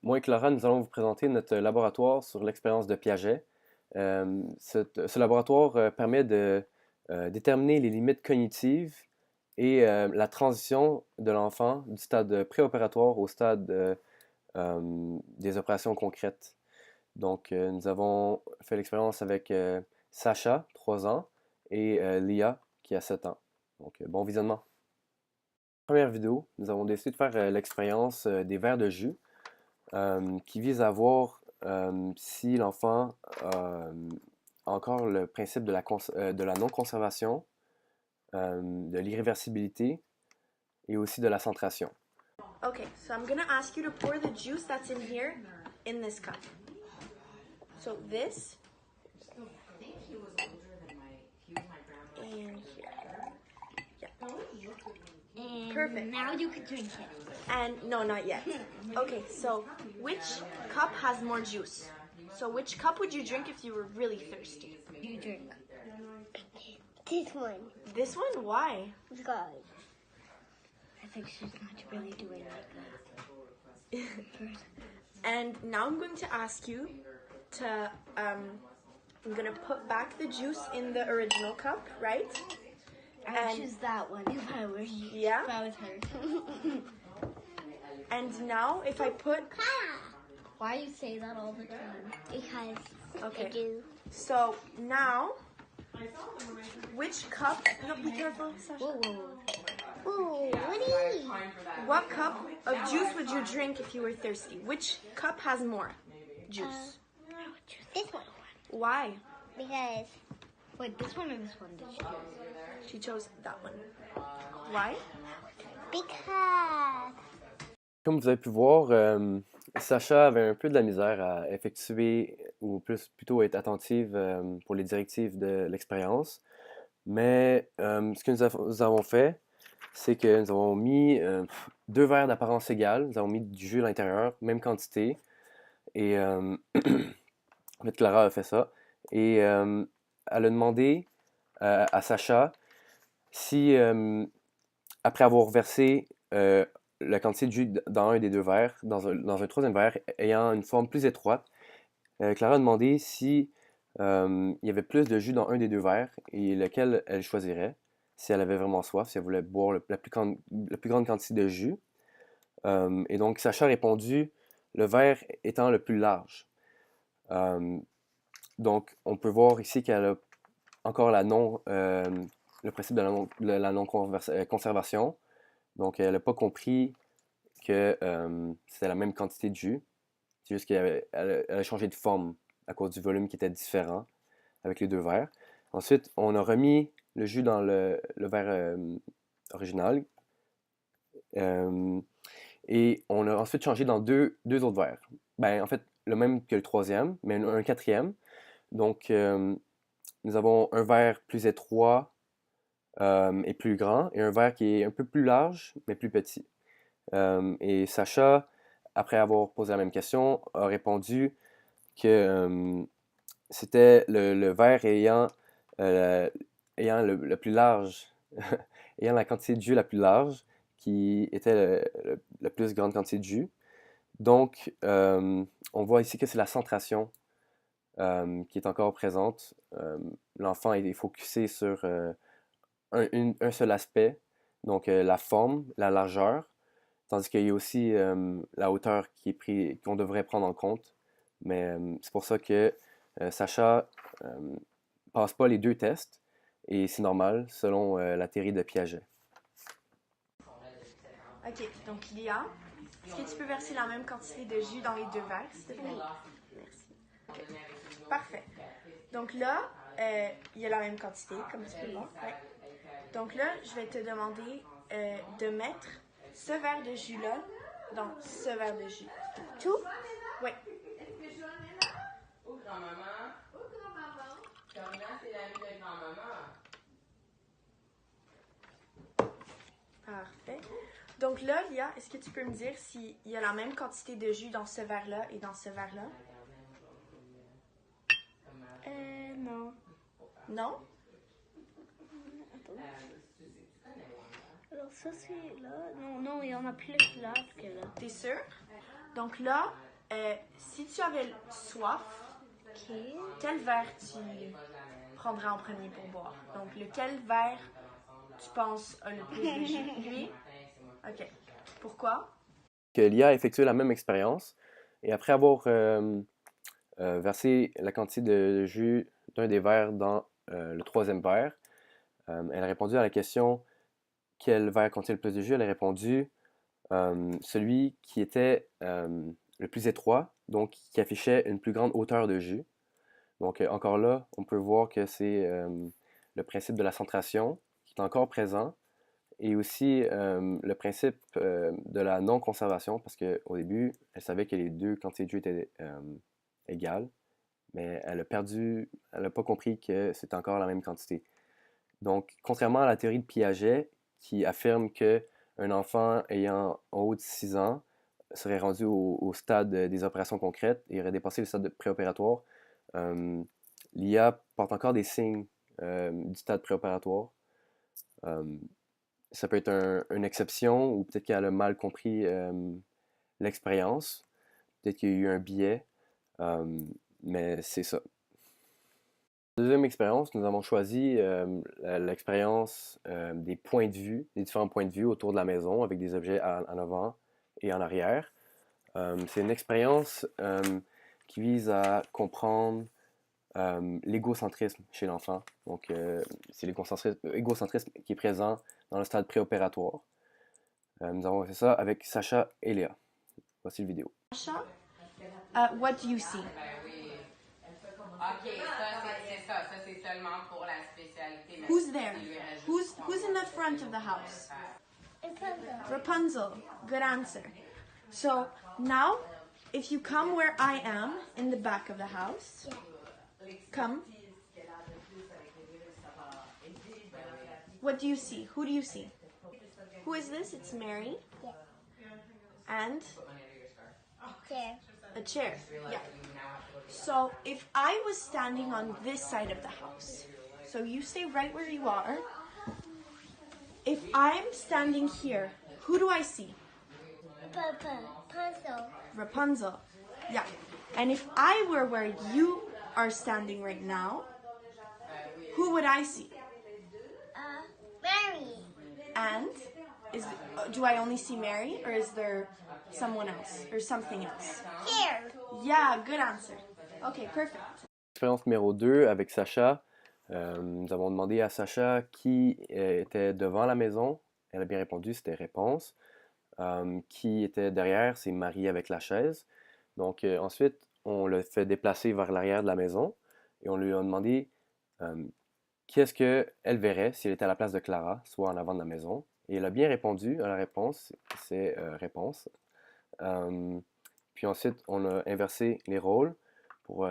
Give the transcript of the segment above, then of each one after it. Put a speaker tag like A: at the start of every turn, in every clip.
A: Moi et Clara, nous allons vous présenter notre laboratoire sur l'expérience de Piaget. Ce laboratoire permet de déterminer les limites cognitives et la transition de l'enfant du stade préopératoire au stade des opérations concrètes. Donc, nous avons fait l'expérience avec Sacha, 3 ans, et Lia, qui a 7 ans. Donc, bon visionnement. Première vidéo, nous avons décidé de faire l'expérience des verres de jus qui vise à voir si l'enfant a encore le principe de la non-conservation, de l'irréversibilité et aussi de la centration.
B: Okay, so I'm gonna ask you to pour the juice that's in here in this cup. So this and here. Yeah.
C: And
B: Perfect.
C: now you can drink it.
B: And no, not yet. Okay, so which cup has more juice? So which cup would you drink if you were really thirsty?
C: You drink. This one.
B: This one? Why?
C: Because I think she's not really doing like that.
B: And now I'm going to ask you to I'm gonna put back the juice in the original cup, right?
C: I would
B: And-
C: choose that one if I were you.
B: Yeah?
C: If I was her.
B: And now if I put
C: Why you say that all the time? Because
B: Okay.
C: I do.
B: so now which cup no be careful, Sasha.
C: Whoa, whoa, whoa. Ooh, what do you
B: What cup of juice would you drink if you were thirsty? Which cup has more juice?
C: This one.
B: Why?
C: Because. Wait, this one or this one did you choose?
B: She chose that one. Why?
C: Because.
A: Comme vous avez pu voir, Sacha avait un peu de la misère à effectuer ou plutôt être attentive pour les directives de l'expérience. Mais ce que nous avons fait, c'est que nous avons mis 2 verres d'apparence égale. Nous avons mis du jus à l'intérieur, même quantité. Et en fait, Clara a fait ça. Et elle a demandé à Sacha si, après avoir versé la quantité de jus dans un des 2 verres, dans un troisième verre ayant une forme plus étroite, Clara a demandé si il y avait plus de jus dans un des 2 verres et lequel elle choisirait, si elle avait vraiment soif, si elle voulait boire la plus grande quantité de jus. Et donc, Sacha a répondu le verre étant le plus large. Donc, on peut voir ici qu'elle a encore le principe de la non-conservation. Donc, elle n'a pas compris que c'était la même quantité de jus. C'est juste qu'elle a changé de forme à cause du volume qui était différent avec les 2 verres. Ensuite, on a remis le jus dans le verre original. Et on a ensuite changé dans deux autres verres. Ben, en fait, le même que le troisième, mais un quatrième. Donc, nous avons un verre plus étroit et plus grand, et un verre qui est un peu plus large, mais plus petit. Et Sacha, après avoir posé la même question, a répondu que c'était le verre ayant le plus large, ayant la quantité de jus la plus large, qui était la plus grande quantité de jus. Donc, on voit ici que c'est la centration qui est encore présente. L'enfant est focusé sur un seul aspect, donc la forme, la largeur, tandis qu'il y a aussi la hauteur qu'on devrait prendre en compte. Mais c'est pour ça que Sacha passe pas les 2 tests, et c'est normal selon la théorie de Piaget.
B: Ok, donc Lia, est-ce que tu peux verser la même quantité de jus dans les 2 verres, s'il te plaît? Merci. Ok, parfait. Donc là, il y a la même quantité, comme tu peux le voir. Ouais. Donc là, je vais te demander de mettre ce verre de jus-là dans ce verre de jus. Tout? Oui.
D: Ou grand-maman. Ou grand-maman. Corina, c'est l'ami de grand-maman.
B: Parfait. Donc là, Lia, est-ce que tu peux me dire s'il y a la même quantité de jus dans ce verre-là et dans ce verre-là?
C: Non.
B: Non?
C: Alors ça c'est là. Non, non, il y en a plus là que là.
B: T'es sûr? Donc là, Si tu avais soif,
C: Ok.
B: quel verre tu prendrais en premier pour boire? Donc, lequel verre tu penses a le plus de jus? Lui? OK. Pourquoi?
A: Que l'IA a effectué la même expérience et après avoir versé la quantité de jus d'un des verres dans le troisième verre, elle a répondu à la question quel verre contient le plus de jus? Elle a répondu celui qui était le plus étroit, donc qui affichait une plus grande hauteur de jus. Donc encore là, on peut voir que c'est le principe de la centration qui est encore présent et aussi le principe de la non-conservation parce qu'au début, elle savait que les deux quantités de jus étaient égales, mais elle n'a pas compris que c'était encore la même quantité. Donc, contrairement à la théorie de Piaget qui affirme que un enfant ayant en haut de 6 ans serait rendu au stade des opérations concrètes et aurait dépassé le stade préopératoire, euh, l'IA porte encore des signes du stade préopératoire. Euh, Ça peut être une exception ou peut-être qu'elle a mal compris l'expérience. Peut-être qu'il y a eu un biais, euh, mais c'est ça. Deuxième expérience, nous avons choisi l'expérience des points de vue, des différents points de vue autour de la maison avec des objets en avant et en arrière. C'est une expérience qui vise à comprendre l'égocentrisme chez l'enfant. Donc, c'est l'égocentrisme qui est présent dans le stade préopératoire. Nous avons fait ça avec Sacha et Léa. Voici le vidéo.
B: Sacha, what do you see?
D: Ok, ça c'est ça. Ça c'est seulement pour la spécialité. mais
B: Who's there?
D: il lui reste
B: Who's in the front of the house?
C: Rapunzel.
B: Rapunzel. Good answer. So now, if you come where I am in the back of the house, come. What do you see? Who do you see? Who is this? It's Mary.
C: Yeah.
B: And
C: There.
B: a chair. Yeah. So if I was standing on this side of the house, so you stay right where you are. If I'm standing here, who do I see?
C: Rapunzel.
B: Rapunzel. Yeah. And if I were where you are standing right now, who would I see?
C: Mary.
B: And do I only see Mary or is there someone else or something else?
C: Here.
B: Yeah, good answer. Okay, perfect.
A: Expérience numéro 2 avec Sacha. Nous avons demandé à Sacha qui était devant la maison. Elle a bien répondu, c'était réponse. Qui était derrière, c'est Marie avec la chaise. Donc ensuite, on l'a fait déplacer vers l'arrière de la maison et on lui a demandé qu'est-ce qu'elle verrait si elle était à la place de Clara, soit en avant de la maison. Et elle a bien répondu à la réponse, c'est réponse. Puis ensuite, on a inversé les rôles pour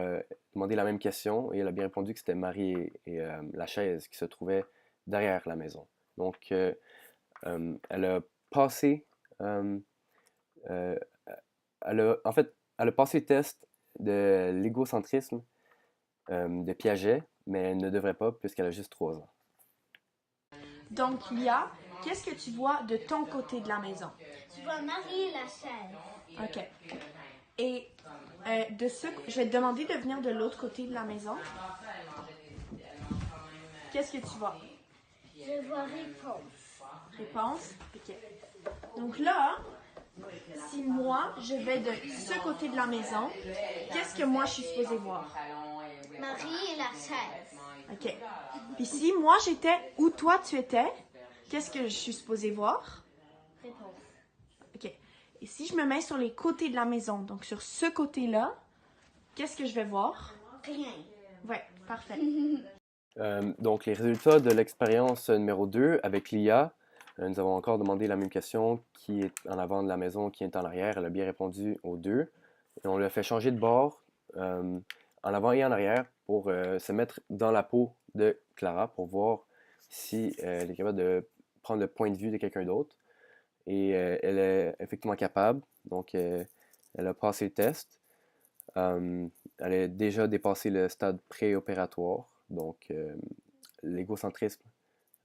A: demander la même question et elle a bien répondu que c'était Marie et la chaise qui se trouvaient derrière la maison. Donc, elle a passé, en fait, elle a passé le test de l'égocentrisme de Piaget, mais elle ne devrait pas puisqu'elle a juste 3 ans.
B: Donc, Lia, qu'est-ce que tu vois de ton côté de la maison?
C: Tu vois Marie et la chaise.
B: OK. Et je vais te demander de venir de l'autre côté de la maison. Qu'est-ce que tu vois?
C: Je vois réponse.
B: Réponse? OK. Donc là, si moi, je vais de ce côté de la maison, qu'est-ce que moi, je suis supposée voir?
C: Marie et la chaise.
B: OK. Puis si moi, j'étais où toi, tu étais, qu'est-ce que je suis supposée voir?
C: Réponse.
B: OK. Et si je me mets sur les côtés de la maison, donc sur ce côté-là, qu'est-ce que je vais voir?
C: Rien.
B: Ouais, parfait.
A: Donc, les résultats de l'expérience numéro 2 avec l'IA, nous avons encore demandé la même question, qui est en avant de la maison, qui est en arrière. Elle a bien répondu aux deux. Et on l'a fait changer de bord en avant et en arrière pour se mettre dans la peau de Clara pour voir si elle est capable de prendre le point de vue de quelqu'un d'autre. Et elle est effectivement capable. Donc, elle a passé le test. Elle a déjà dépassé le stade préopératoire. Donc, l'égocentrisme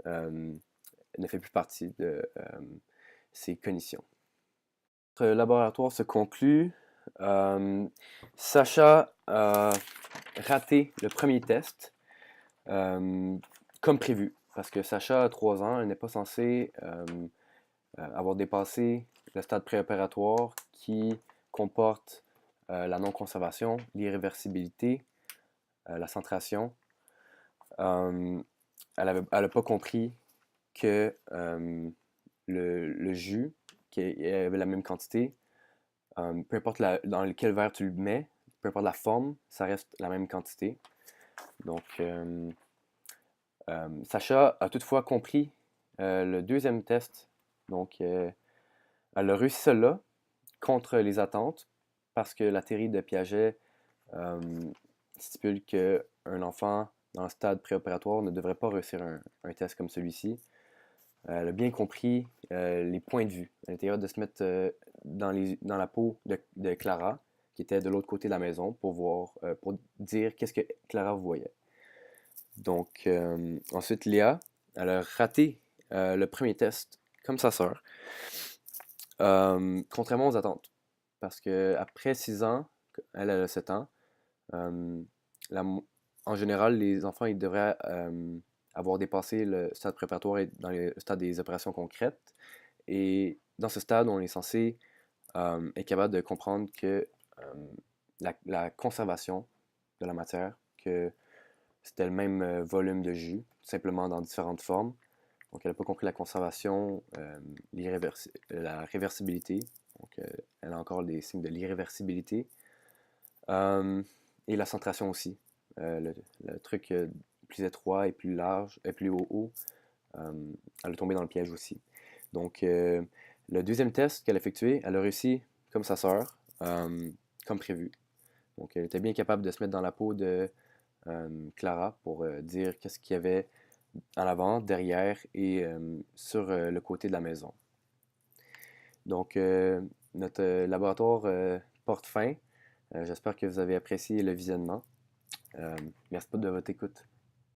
A: ne fait plus partie de ses cognitions. Notre laboratoire se conclut Sacha a raté le premier test comme prévu, parce que Sacha a 3 ans, elle n'est pas censée avoir dépassé le stade préopératoire qui comporte la non-conservation, l'irréversibilité, la centration. Elle n'a pas compris que le jus, qui avait la même quantité, peu importe dans quel verre tu le mets, peu importe la forme, ça reste la même quantité. Donc, Sacha a toutefois compris le deuxième test. Donc, elle a réussi cela contre les attentes parce que la théorie de Piaget stipule qu'un enfant dans le stade préopératoire ne devrait pas réussir un test comme celui-ci. Elle a bien compris les points de vue. Elle était capable de se mettre dans la peau de Clara, qui était de l'autre côté de la maison, pour dire qu'est-ce que Clara voyait. Donc, ensuite, Léa, elle a raté le premier test, comme sa sœur, contrairement aux attentes. Parce qu'après 6 ans, elle a 7 ans, en général, les enfants, ils devraient avoir dépassé le stade préparatoire et dans le stade des opérations concrètes. Et dans ce stade, on est censé être capable de comprendre que la conservation de la matière, que c'était le même volume de jus, simplement dans différentes formes. Donc, elle n'a pas compris la conservation, la réversibilité. Donc, elle a encore des signes de l'irréversibilité. Et la centration aussi. Le truc plus étroit et plus large, et plus haut, elle est tombée dans le piège aussi. Donc, le deuxième test qu'elle a effectué, elle a réussi comme sa sœur, comme prévu. Donc, elle était bien capable de se mettre dans la peau de Clara pour dire qu'est-ce qu'il y avait en avant, derrière et sur le côté de la maison. Donc, notre laboratoire porte fin. J'espère que vous avez apprécié le visionnement. Merci de votre écoute.